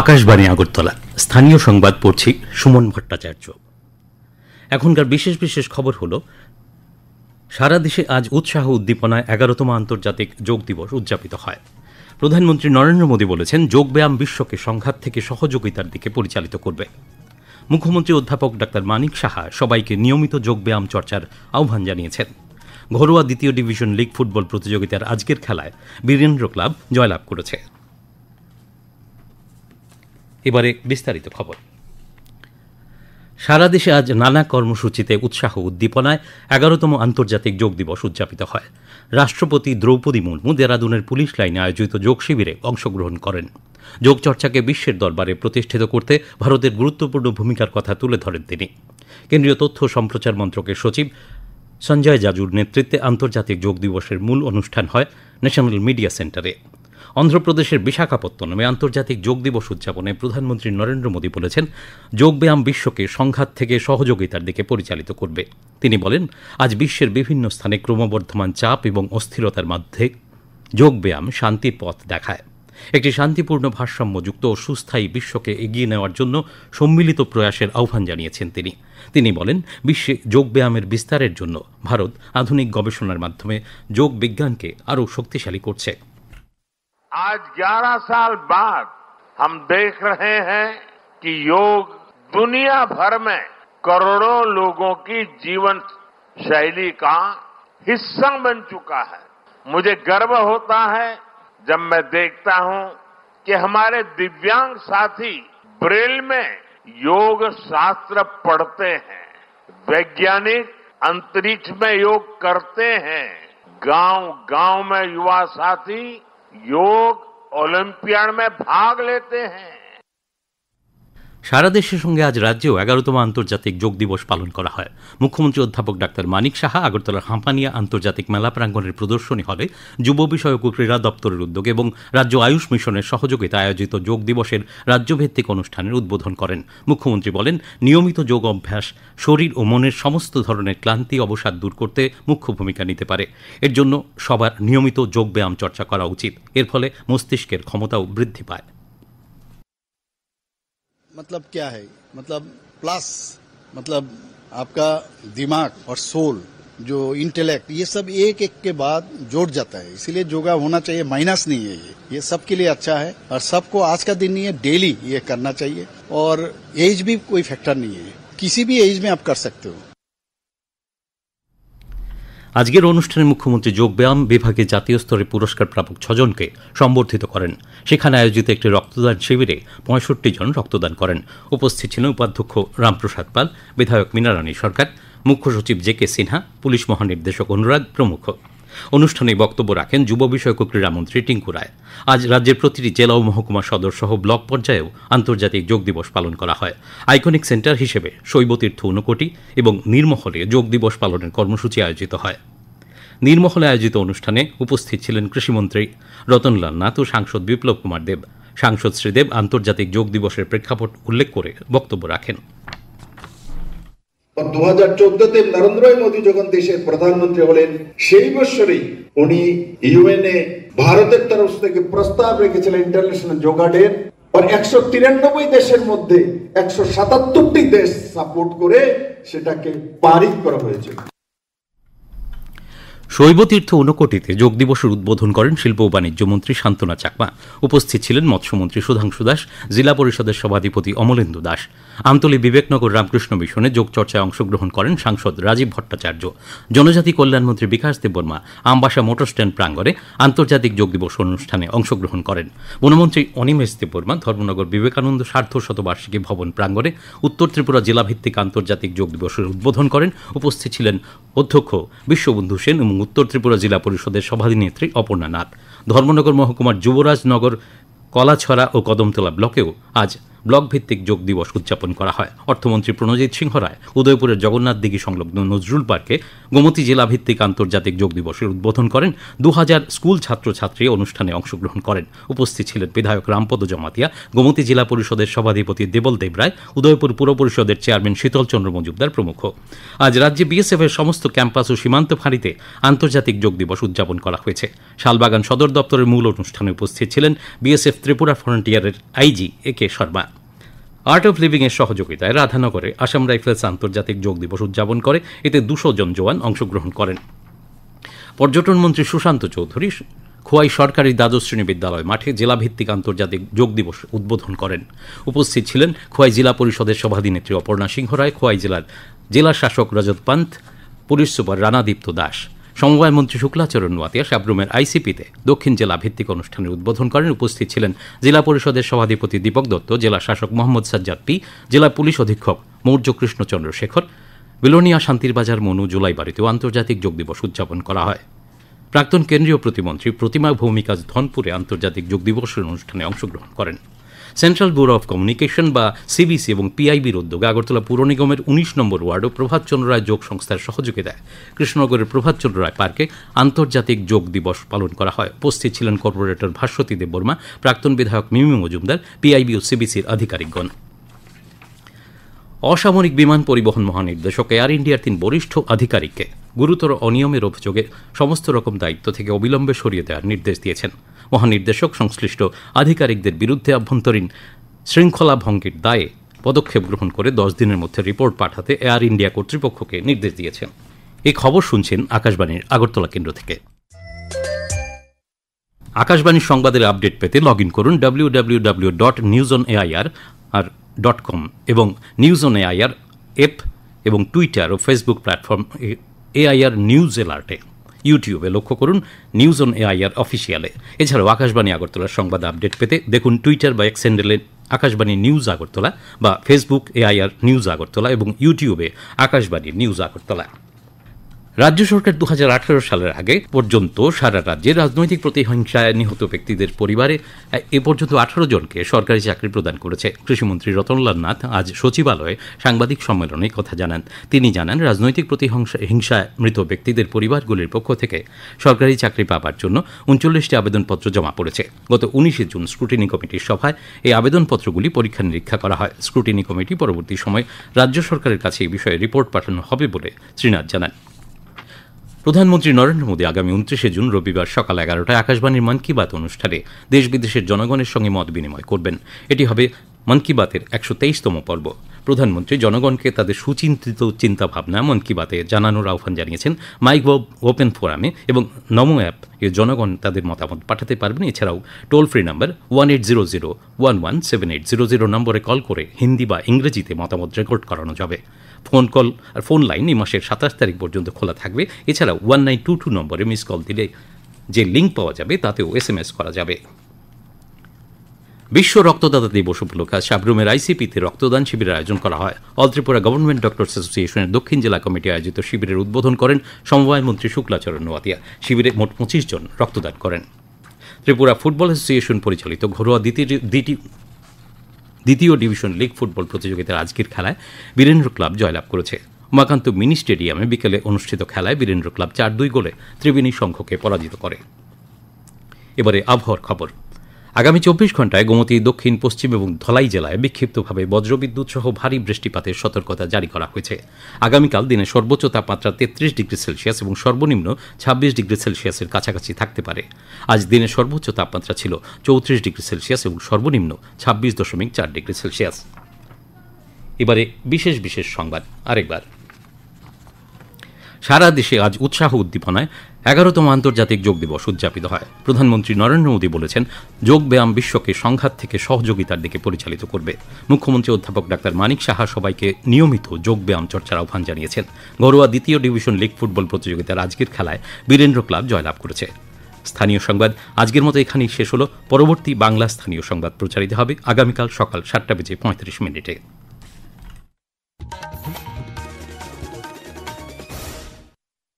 আকাশবাণী আগরতলা স্থানীয় সংবাদ পড়ছি সুমন ভট্টাচার্য। এখনকার বিশেষ বিশেষ খবর হল, সারা দেশে আজ উৎসাহ উদ্দীপনায় 11তম আন্তর্জাতিক যোগ দিবস উদযাপিত হয়। প্রধানমন্ত্রী নরেন্দ্র মোদী বলেছেন, যোগব্যায়াম বিশ্বকে সংঘাত থেকে সহযোগিতার দিকে পরিচালিত করবে। মুখ্যমন্ত্রী অধ্যাপক ডাক্তার মানিক সাহা সবাইকে নিয়মিত যোগব্যায়াম চর্চার আহ্বান জানিয়েছেন। ঘরোয়া দ্বিতীয় ডিভিশন লীগ ফুটবল প্রতিযোগিতার আজকের খেলায় বীরেন্দ্র ক্লাব জয়লাভ করেছে। এবারে বিস্তারিত খবর। সারা দেশে আজ নানা কর্মসূচিতে উৎসাহ উদ্দীপনায় 11তম আন্তর্জাতিক যোগ দিবস উদযাপিত হয়। রাষ্ট্রপতি দ্রৌপদী মুর্মু দেরাদুনের পুলিশ লাইনে আয়োজিত যোগ শিবিরে অংশগ্রহণ করেন। যোগচর্চাকে বিশ্বের দরবারে প্রতিষ্ঠিত করতে ভারতের গুরুত্বপূর্ণ ভূমিকার কথা তুলে ধরেন তিনি। কেন্দ্রীয় তথ্য সম্প্রচার মন্ত্রকের সচিব সঞ্জয় জাজুর নেতৃত্বে আন্তর্জাতিক যোগ দিবসের মূল অনুষ্ঠান হয় ন্যাশনাল মিডিয়া সেন্টারে। অন্ধ্রপ্রদেশের বিশাখাপত্তনমে আন্তর্জাতিক যোগ দিবস উদযাপনে প্রধানমন্ত্রী নরেন্দ্র মোদী বলেছেন, যোগব্যায়াম বিশ্বকে সংঘাত থেকে সহযোগিতার দিকে পরিচালিত করবে। তিনি বলেন, আজ বিশ্বের বিভিন্ন স্থানে ক্রমবর্ধমান চাপ এবং অস্থিরতার মধ্যে যোগব্যায়াম শান্তির পথ দেখায়। একটি শান্তিপূর্ণ ভারসাম্যযুক্ত ও সুস্থায়ী বিশ্বকে এগিয়ে নেওয়ার জন্য সম্মিলিত প্রয়াসের আহ্বান জানিয়েছেন তিনি। তিনি বলেন, বিশ্বে যোগব্যায়ামের বিস্তারের জন্য ভারত আধুনিক গবেষণার মাধ্যমে যোগ বিজ্ঞানকে আরও শক্তিশালী করছে। आज 11 साल बाद हम देख रहे हैं कि योग दुनिया भर में करोड़ों लोगों की जीवन शैली का हिस्सा बन चुका है। मुझे गर्व होता है जब मैं देखता हूं कि हमारे दिव्यांग साथी ब्रेल में योग शास्त्र पढ़ते हैं, वैज्ञानिक अंतरिक्ष में योग करते हैं, गांव-गांव में युवा साथी योग ओलंपियाड में भाग लेते हैं। সারা দেশের সঙ্গে আজ রাজ্যেও 11তম আন্তর্জাতিক যোগ দিবস পালন করা হয়। মুখ্যমন্ত্রী অধ্যাপক ডাক্তার মানিক সাহা আগরতলার হাঁপানিয়া আন্তর্জাতিক মেলা প্রাঙ্গণের প্রদর্শনী হলে যুব বিষয়ক ও ক্রীড়া দপ্তরের উদ্যোগে এবং রাজ্য আয়ুষ মিশনের সহযোগিতায় আয়োজিত যোগ দিবসের রাজ্যভিত্তিক অনুষ্ঠানের উদ্বোধন করেন। মুখ্যমন্ত্রী বলেন, নিয়মিত যোগ অভ্যাস শরীর ও মনের সমস্ত ধরনের ক্লান্তি অবসাদ দূর করতে মুখ্য ভূমিকা নিতে পারে। এর জন্য সবার নিয়মিত যোগব্যায়াম চর্চা করা উচিত। এর ফলে মস্তিষ্কের ক্ষমতাও বৃদ্ধি পায়। मतलब क्या है, मतलब प्लस मतलब आपका दिमाग और सोल जो इंटेलेक्ट ये सब एक एक के बाद जोड़ जाता है, इसीलिए योगा होना चाहिए, माइनस नहीं है। ये सबके लिए अच्छा है और सबको आज का दिन नहीं है, डेली ये करना चाहिए। और एज भी कोई फैक्टर नहीं है, किसी भी एज में आप कर सकते हो। আজকের অনুষ্ঠানে মুখ্যমন্ত্রী যোগব্যায়াম বিভাগে জাতীয় স্তরে পুরস্কার প্রাপক 6 জনকে সম্বর্ধিত করেন। সেখানে আয়োজিত একটি রক্তদান শিবিরে 65 জন রক্তদান করেন। উপস্থিত ছিলেন উপাধ্যক্ষ রামপ্রসাদ পাল, বিধায়ক মীনারানী সরকার, মুখ্য সচিব জে.কে. সিনহা, পুলিশ মহানির্দেশক অনুরাগ প্রমুখ। অনুষ্ঠানে বক্তব্য রাখেন যুব বিষয়ক ও ক্রীড়ামন্ত্রী টিঙ্কু রায়। আজ রাজ্যের প্রতিটি জেলা ও মহকুমা সদর সহ ব্লক পর্যায়েও আন্তর্জাতিক যোগ দিবস পালন করা হয়। আইকনিক সেন্টার হিসেবে শৈবতীর্থ ঊনকোটি এবং নীরমহলে যোগ দিবস পালনের কর্মসূচি আয়োজিত হয়। নীরমহলে আয়োজিত অনুষ্ঠানে উপস্থিত ছিলেন কৃষিমন্ত্রী রতনলাল নাথ ও সাংসদ বিপ্লব কুমার দেব। সাংসদ শ্রীদেব আন্তর্জাতিক যোগ দিবসের প্রেক্ষাপট উল্লেখ করে বক্তব্য রাখেন। 2014তে নরেন্দ্র মোদী যখন দেশের প্রধানমন্ত্রী হলেন, সেই বছরই উনি ইউএনএ ভারতের তরফ থেকে প্রস্তাব রেখেছিলেন ইন্টারন্যাশনাল যোগা ডে, আর 193 দেশের মধ্যে 177টি দেশ সাপোর্ট করে সেটাকে পারিত করা হয়েছিল। শৈবতীর্থ ঊনকোটিতে যোগ দিবসের উদ্বোধন করেন শিল্প ও বাণিজ্য মন্ত্রী শান্তনা চাকমা। উপস্থিত ছিলেন মৎস্যমন্ত্রী সুধাংশু দাস, জেলা পরিষদের সভাধিপতি অমলেন্দু দাস। আমতলী বিবেকনগর রামকৃষ্ণ মিশনে যোগ চর্চায় অংশগ্রহণ করেন সাংসদ রাজীব ভট্টাচার্য। জনজাতি কল্যাণমন্ত্রী বিকাশ দেববর্মা আমবাসা মোটর স্ট্যান্ড প্রাঙ্গণে আন্তর্জাতিক যোগ দিবস অনুষ্ঠানে অংশগ্রহণ করেন। বনমন্ত্রী অনিমেষ দেববর্মা ধর্মনগর বিবেকানন্দ সার্ধ শতবার্ষিকী ভবন প্রাঙ্গণে উত্তর ত্রিপুরা জেলাভিত্তিক আন্তর্জাতিক যোগ দিবসের উদ্বোধন করেন। উপস্থিত ছিলেন অধ্যক্ষ বিশ্ববন্ধু সেন এবং উত্তর ত্রিপুরা জেলা পরিষদের সভাধিনেত্রী অপর্ণা নাথ। ধর্মনগর মহকুমার যুবরাজনগর, কলাছড়া ও কদমতলা ব্লকেও আজ ব্লক ভিত্তিক যোগ দিবস উদযাপন করা হয়। অর্থমন্ত্রী প্রণজিৎ সিংহ রায় উদয়পুরের জগন্নাথ দিঘি সংলগ্ন নজরুল পার্কে গোমতী জেলা ভিত্তিক আন্তর্জাতিক যোগ দিবসের উদ্বোধন করেন। 2000 স্কুল ছাত্রছাত্রী অনুষ্ঠানে অংশগ্রহণ করেন। উপস্থিত ছিলেন বিধায়ক রামপদ জমাতিয়া, গোমতী জেলা পরিষদের সভাধিপতি দেবল দেব রায়, উদয়পুর পুর পরিষদের চেয়ারম্যান শীতল চন্দ্র মজুমদার প্রমুখ। আজ রাজ্যে বিএসএফ এর সমস্ত ক্যাম্পাস ও সীমান্ত ফাঁড়িতে আন্তর্জাতিক যোগ দিবস উদযাপন করা হয়েছে। শালবাগান সদর দপ্তরের মূল অনুষ্ঠানে উপস্থিত ছিলেন বিএসএফ ত্রিপুরা ফ্রন্টিয়ারের আইজি একে শর্মা। আর্ট অফ লিভিং এর সহযোগিতায় রাধানগরে আসাম রাইফেলস আন্তর্জাতিক যোগ দিবস উদযাপন করে। এতে 200 জন জওয়ান অংশগ্রহণ করেন। পর্যটন মন্ত্রী সুশান্ত চৌধুরী খোয়াই সরকারি দ্বাদশ শ্রেণী বিদ্যালয় মাঠে জেলাভিত্তিক আন্তর্জাতিক যোগ দিবস উদ্বোধন করেন। উপস্থিত ছিলেন খোয়াই জেলা পরিষদের সভাধিনেত্রী অপর্ণা সিংহ রায়, খোয়াই জেলার জেলা শাসক রজত পান্ত, পুলিশ সুপার রানাদীপ্ত দাস। সমবায় মন্ত্রী শুক্লাচরণ নোয়াতিয়া সাবরুমের আইসিপিতে দক্ষিণ জেলা ভিত্তিক অনুষ্ঠানের উদ্বোধন করেন। উপস্থিত ছিলেন জেলা পরিষদের সভাধিপতি দীপক দত্ত, জেলা শাসক মোহাম্মদ সাজ্জাদ পি, জেলা পুলিশ অধীক্ষক মৌর্য কৃষ্ণচন্দ্র শেখর। বিলোনিয়া শান্তির বাজার মনু জুলাই বাড়িতেও আন্তর্জাতিক যোগ দিবস উদযাপন করা হয়। প্রাক্তন কেন্দ্রীয় প্রতিমন্ত্রী প্রতিমা ভৌমিকাজ ধনপুরে আন্তর্জাতিক যোগ দিবসের অনুষ্ঠানে অংশগ্রহণ করেন। সেন্ট্রাল ব্যুরো অফ কমিউনিকেশন বা সিবিসি এবং পিআইবির উদ্যোগে আগরতলা পুর নিগমের 19 নম্বর ওয়ার্ড ও প্রভাতচন্দ্র রায় যোগ সংস্থার সহযোগিতায় কৃষ্ণনগরের প্রভাতচন্দ্র রায় পার্কে আন্তর্জাতিক যোগ দিবস পালন করা হয়। উপস্থিত ছিলেন কর্পোরেটর ভাস্বতী দেববর্মা, প্রাক্তন বিধায়ক মিমি মজুমদার, পিআইবি ও সিবিসির আধিকারিকগণ। অসামরিক বিমান পরিবহন মহানির্দেশক এয়ার ইন্ডিয়ার 3 বরিষ্ঠ আধিকারিককে গুরুতর অনিয়মের অভিযোগে সমস্ত রকম দায়িত্ব থেকে অবিলম্বে সরিয়ে দেওয়ার নির্দেশ দিয়েছেন। মহানির্দেশক সংশ্লিষ্ট আধিকারিকদের বিরুদ্ধে আভ্যন্তরীণ শৃঙ্খলা ভঙ্গের দায়ে পদক্ষেপ গ্রহণ করে 10 দিনের মধ্যে রিপোর্ট পাঠাতে এয়ার ইন্ডিয়া কর্তৃপক্ষকে নির্দেশ দিয়েছেন। এই খবর শুনছেন আকাশবাণীর আগরতলা কেন্দ্র থেকে। আকাশবাণীর সংবাদের আপডেট পেতে লগ ইন করুন www.newsonair.com এবং নিউজ অন এআইআর অ্যাপ এবং টুইটার ও ফেসবুক প্ল্যাটফর্ম এআইআর নিউজ অ্যালার্টে। ইউটিউবে লক্ষ্য করুন নিউজ অন এআইআর অফিসিয়ালে। এছাড়াও আকাশবাণী আগরতলার সংবাদ আপডেট পেতে দেখুন টুইটার বা এক্স হ্যান্ডেলে আকাশবাণী নিউজ আগরতলা বা ফেসবুক এআইআর নিউজ আগরতলা এবং ইউটিউবে আকাশবাণী নিউজ আগরতলা। রাজ্য সরকার 2018 সালের আগে পর্যন্ত সারা রাজ্যে রাজনৈতিক প্রতিহিংসায় নিহত ব্যক্তিদের পরিবারে এ পর্যন্ত 18 জনকে সরকারি চাকরি প্রদান করেছে। কৃষিমন্ত্রী রতনলাল নাথ আজ সচিবালয়ে সাংবাদিক সম্মেলনে কথা জানান। তিনি জানান, রাজনৈতিক প্রতিহিংসায় মৃত ব্যক্তিদের পরিবারগুলির পক্ষ থেকে সরকারি চাকরি পাবার জন্য 39টি আবেদনপত্র জমা পড়েছে। গত 19 জুন স্ক্রুটিনি কমিটির সভায় এই আবেদনপত্রগুলি পরীক্ষা নিরীক্ষা করা হয়। স্ক্রুটিনি কমিটি পরবর্তী সময় রাজ্য সরকারের কাছে এই বিষয়ে রিপোর্ট পাঠানো হবে বলে শ্রীনাথ জানান। প্রধানমন্ত্রী নরেন্দ্র মোদী আগামী 29 জুন রবিবার সকাল 11টায় আকাশবাণীর মন কি বাত অনুষ্ঠানে দেশ বিদেশের জনগণের সঙ্গে মত বিনিময় করবেন। এটি হবে মন কি বাতের 123তম পর্ব। প্রধানমন্ত্রী জনগণকে তাদের সুচিন্তিত চিন্তাভাবনা মন কি বাতে জানানোর আহ্বান জানিয়েছেন। মাইগভ ওপেন ফোরামে এবং নমো অ্যাপ এ জনগণ তাদের মতামত পাঠাতে পারবেন। এছাড়াও টোল ফ্রি নম্বর 1800117800 নম্বরে কল করে হিন্দি বা ইংরেজিতে মতামত রেকর্ড করানো যাবে। ফোন লাইন এই মাসের 27 তারিখ পর্যন্ত খোলা থাকবে। এছাড়াও 1922 নম্বরে মিস কল দিলে যে লিঙ্ক পাওয়া যাবে তাতেও SMS করা যাবে। বিশ্ব রক্তদাতা দিবস উপলক্ষে সাবরুমের আইসিপিতে রক্তদান শিবিরের আয়োজন করা হয়। অল ত্রিপুরা গভর্নমেন্ট ডক্টরস অ্যাসোসিয়েশনের দক্ষিণ জেলা কমিটি আয়োজিত শিবিরের উদ্বোধন করেন সমবায় মন্ত্রী শুক্লাচরণ নোয়াতিয়া। শিবিরে মোট 25 জন রক্তদান করেন। ত্রিপুরা ফুটবল অ্যাসোসিয়েশন পরিচালিত ঘরোয়া দ্বিতীয় ডিভিশন লিগ ফুটবল প্রতিযোগিতার আজকের খেলায় বীরেন্দ্র ক্লাব জয়লাভ করেছে। উমাকান্ত মিনি স্টেডিয়ামে বিকেলে অনুষ্ঠিত খেলায় বীরেন্দ্র ক্লাব 4-2 গোলে ত্রিবেণী সংঘকে পরাজিত করে। এবারে আবহাওয়ার খবর। আগামী 24 ঘণ্টায় গোমতী, দক্ষিণ, পশ্চিম এবং ধলাই জেলায় বিক্ষিপ্তভাবে বজ্রবিদ্যুৎ সহ ভারী বৃষ্টিপাতের সতর্কতা জারি করা হয়েছে। আগামীকাল দিনে সর্বোচ্চ তাপমাত্রা 33 ডিগ্রি সেলসিয়াস এবং সর্বনিম্ন 26 ডিগ্রি সেলসিয়াসের কাছাকাছি থাকতে পারে। আজ দিনে সর্বোচ্চ তাপমাত্রা ছিল 34 ডিগ্রি সেলসিয়াস এবং সর্বনিম্ন 26.4 ডিগ্রি সেলসিয়াস। এবারে বিশেষ বিশেষ সংবাদ আরেকবার। সারা দেশে আজ উৎসাহ উদ্দীপনায় 11তম আন্তর্জাতিক যোগ দিবস উদযাপিত হয়। প্রধানমন্ত্রী নরেন্দ্র মোদী বলেছেন, যোগ ব্যায়াম বিশ্বকে সংঘাত থেকে সহযোগিতার দিকে পরিচালিত করবে। মুখ্যমন্ত্রী অধ্যাপক ডাক্তার মানিক সাহা সবাইকে নিয়মিত যোগ ব্যায়াম চর্চার আহ্বান জানিয়েছেন। ঘরোয়া দ্বিতীয় ডিভিশন লিগ ফুটবল প্রতিযোগিতার আজকের খেলায় বীরেন্দ্র ক্লাব জয়লাভ করেছে। স্থানীয় সংবাদ আজকের মতো এখানেই শেষ হল। পরবর্তী বাংলা স্থানীয় সংবাদ প্রচারিত হবে আগামীকাল সকাল 7:35